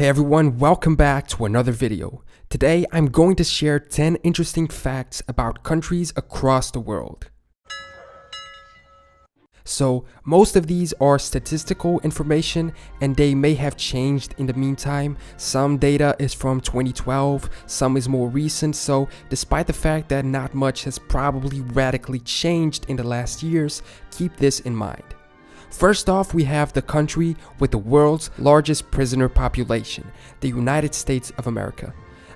Hey everyone, welcome back to another video. Today I'm going to share 10 interesting facts about countries across the world. So most of these are statistical information and they may have changed in the meantime. Some data is from 2012, some is more recent, so despite the fact that not much has probably radically changed in the last years, keep this in mind. First off, we have the country with the world's largest prisoner population, the United States of America.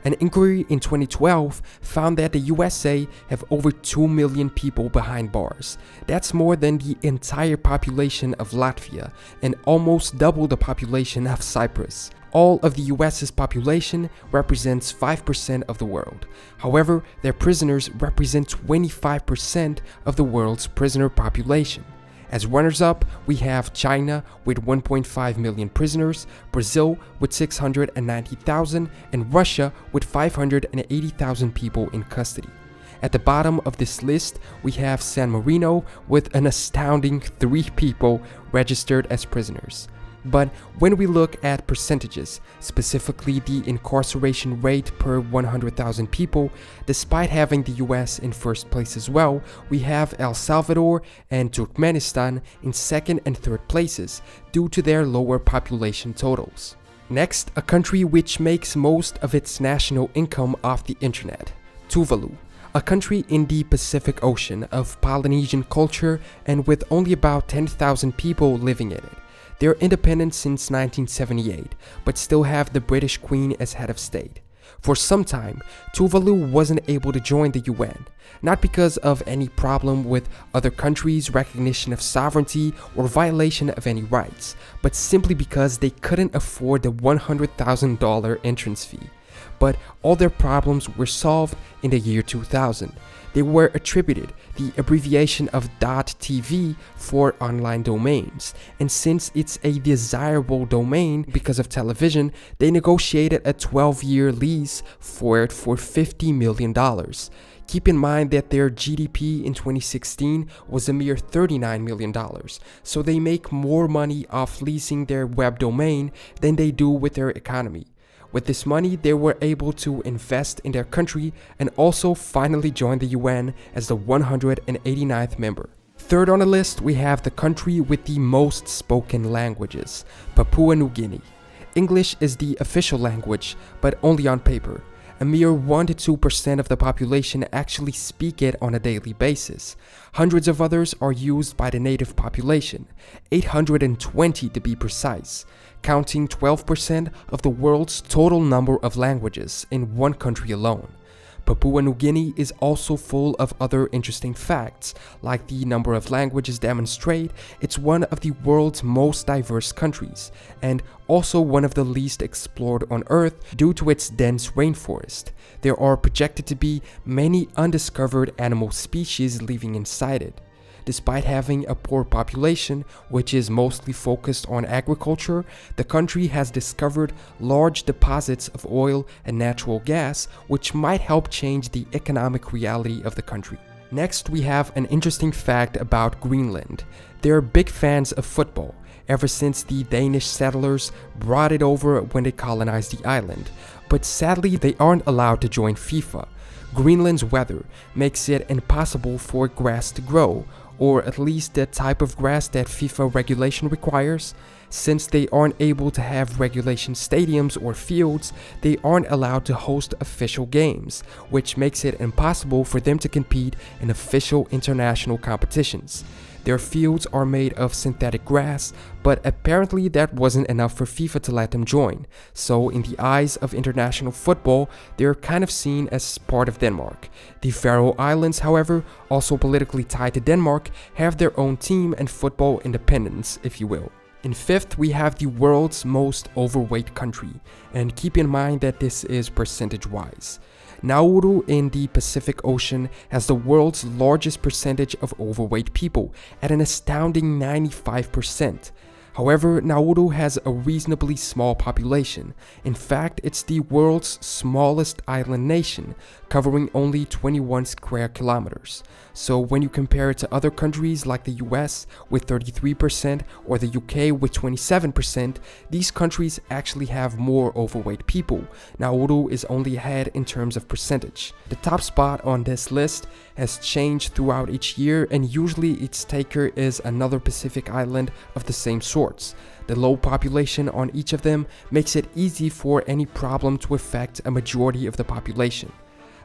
An inquiry in 2012 found that the USA have over 2 million people behind bars. That's more than the entire population of Latvia and almost double the population of Cyprus. All of the US's population represents 5% of the world. However, their prisoners represent 25% of the world's prisoner population. As runners-up, we have China with 1.5 million prisoners, Brazil with 690,000, and Russia with 580,000 people in custody. At the bottom of this list, we have San Marino with an astounding 3 people registered as prisoners. But when we look at percentages, specifically the incarceration rate per 100,000 people, despite having the US in first place as well, we have El Salvador and Turkmenistan in second and third places due to their lower population totals. Next, a country which makes most of its national income off the internet, Tuvalu. A country in the Pacific Ocean of Polynesian culture and with only about 10,000 people living in it. They're independent since 1978, but still have the British Queen as head of state. For some time, Tuvalu wasn't able to join the UN, not because of any problem with other countries' recognition of sovereignty or violation of any rights, but simply because they couldn't afford the $100,000 entrance fee. But all their problems were solved in the year 2000. They were attributed the abbreviation of .tv for online domains, and since it's a desirable domain because of television, they negotiated a 12-year lease for it for $50 million. Keep in mind that their GDP in 2016 was a mere $39 million, so they make more money off leasing their web domain than they do with their economy. With this money, they were able to invest in their country and also finally join the UN as the 189th member. Third on the list, we have the country with the most spoken languages, Papua New Guinea. English is the official language, but only on paper. A mere 1 to 2% of the population actually speak it on a daily basis. Hundreds of others are used by the native population, 820 to be precise, counting 12% of the world's total number of languages in one country alone. Papua New Guinea is also full of other interesting facts, like the number of languages demonstrate. It's one of the world's most diverse countries, and also one of the least explored on Earth due to its dense rainforest. There are projected to be many undiscovered animal species living inside it. Despite having a poor population, which is mostly focused on agriculture, the country has discovered large deposits of oil and natural gas, which might help change the economic reality of the country. Next, we have an interesting fact about Greenland. They're big fans of football, ever since the Danish settlers brought it over when they colonized the island. But sadly, they aren't allowed to join FIFA. Greenland's weather makes it impossible for grass to grow, or at least the type of grass that FIFA regulation requires. Since they aren't able to have regulation stadiums or fields, they aren't allowed to host official games, which makes it impossible for them to compete in official international competitions. Their fields are made of synthetic grass, but apparently that wasn't enough for FIFA to let them join. So in the eyes of international football, they're kind of seen as part of Denmark. The Faroe Islands, however, also politically tied to Denmark, have their own team and football independence, if you will. In fifth, we have the world's most overweight country, and keep in mind that this is percentage-wise. Nauru in the Pacific Ocean has the world's largest percentage of overweight people at an astounding 95%. However, Nauru has a reasonably small population. In fact, it's the world's smallest island nation, covering only 21 square kilometers. So when you compare it to other countries like the US with 33% or the UK with 27%, these countries actually have more overweight people. Nauru is only ahead in terms of percentage. The top spot on this list has changed throughout each year, and usually its taker is another Pacific island of the same sorts. The low population on each of them makes it easy for any problem to affect a majority of the population.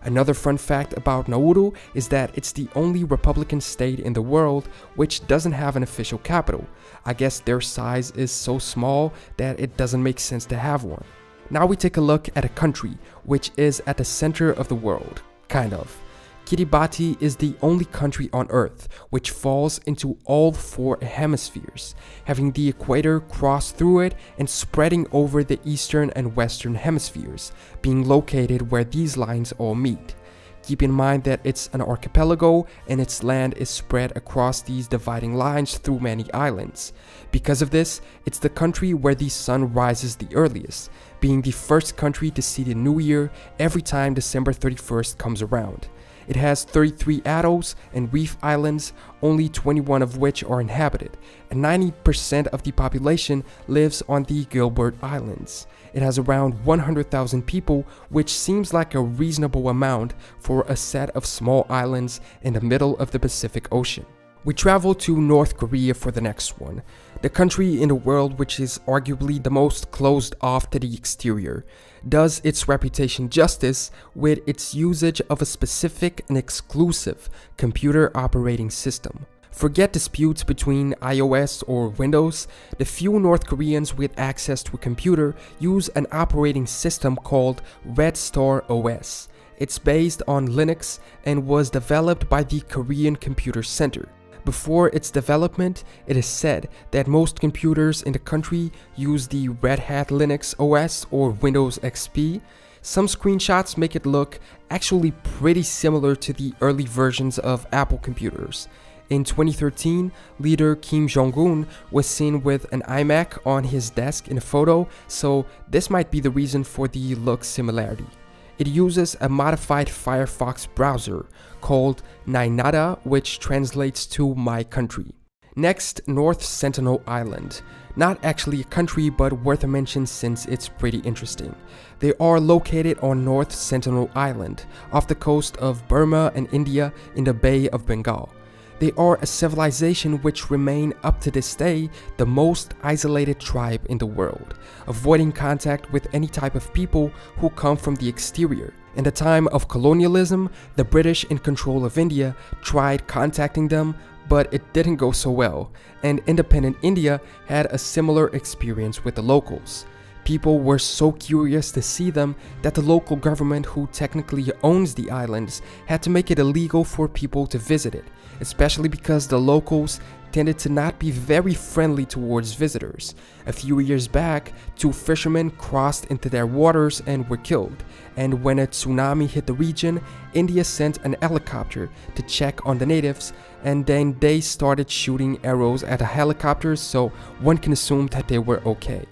Another fun fact about Nauru is that it's the only Republican state in the world which doesn't have an official capital. I guess their size is so small that it doesn't make sense to have one. Now we take a look at a country which is at the center of the world, kind of. Kiribati is the only country on Earth which falls into all 4 hemispheres, having the equator cross through it and spreading over the eastern and western hemispheres, being located where these lines all meet. Keep in mind that it's an archipelago and its land is spread across these dividing lines through many islands. Because of this, it's the country where the sun rises the earliest, being the first country to see the new year every time December 31st comes around. It has 33 atolls and reef islands, only 21 of which are inhabited, and 90% of the population lives on the Gilbert Islands. It has around 100,000 people, which seems like a reasonable amount for a set of small islands in the middle of the Pacific Ocean. We travel to North Korea for the next one, the country in the world which is arguably the most closed off to the exterior, does its reputation justice with its usage of a specific and exclusive computer operating system. Forget disputes between iOS or Windows, the few North Koreans with access to a computer use an operating system called Red Star OS. It's based on Linux and was developed by the Korean Computer Center. Before its development, it is said that most computers in the country use the Red Hat Linux OS or Windows XP. Some screenshots make it look actually pretty similar to the early versions of Apple computers. In 2013, leader Kim Jong-un was seen with an iMac on his desk in a photo, so this might be the reason for the look similarity. It uses a modified Firefox browser called Nainada, which translates to My Country. Next, North Sentinel Island. Not actually a country, but worth a mention since it's pretty interesting. They are located on North Sentinel Island, off the coast of Burma and India in the Bay of Bengal. They are a civilization which remain up to this day the most isolated tribe in the world, avoiding contact with any type of people who come from the exterior. In the time of colonialism, the British in control of India tried contacting them, but it didn't go so well, and independent India had a similar experience with the locals. People were so curious to see them that the local government, who technically owns the islands, had to make it illegal for people to visit it, especially because the locals tended to not be very friendly towards visitors. A few years back, 2 fishermen crossed into their waters and were killed, and when a tsunami hit the region, India sent an helicopter to check on the natives, and then they started shooting arrows at the helicopters, so one can assume that they were okay.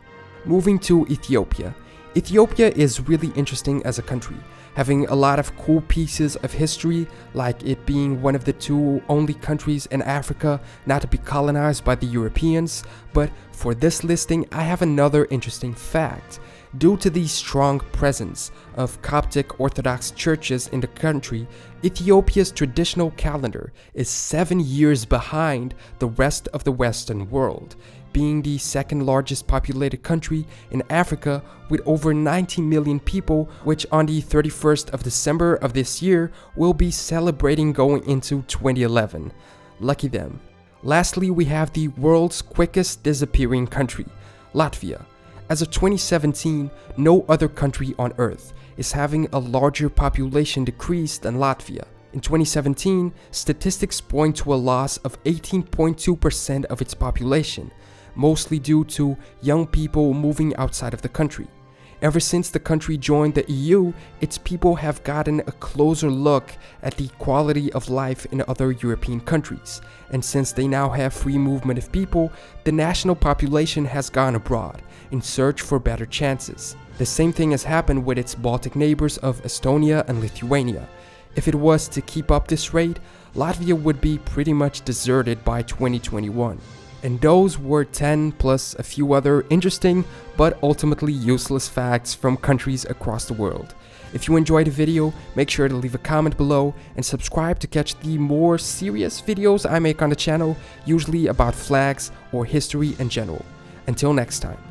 Moving to Ethiopia. Ethiopia is really interesting as a country, having a lot of cool pieces of history, like it being one of the 2 only countries in Africa not to be colonized by the Europeans. But for this listing, I have another interesting fact. Due to the strong presence of Coptic Orthodox churches in the country, Ethiopia's traditional calendar is 7 years behind the rest of the Western world, being the 2nd largest populated country in Africa with over 90 million people, which on the 31st of December of this year will be celebrating going into 2011. Lucky them. Lastly, we have the world's quickest disappearing country, Latvia. As of 2017, no other country on Earth is having a larger population decrease than Latvia. In 2017, statistics point to a loss of 18.2% of its population, mostly due to young people moving outside of the country. Ever since the country joined the EU, its people have gotten a closer look at the quality of life in other European countries. And since they now have free movement of people, the national population has gone abroad in search for better chances. The same thing has happened with its Baltic neighbors of Estonia and Lithuania. If it was to keep up this rate, Latvia would be pretty much deserted by 2021. And those were 10 plus a few other interesting but ultimately useless facts from countries across the world. If you enjoyed the video, make sure to leave a comment below and subscribe to catch the more serious videos I make on the channel, usually about flags or history in general. Until next time.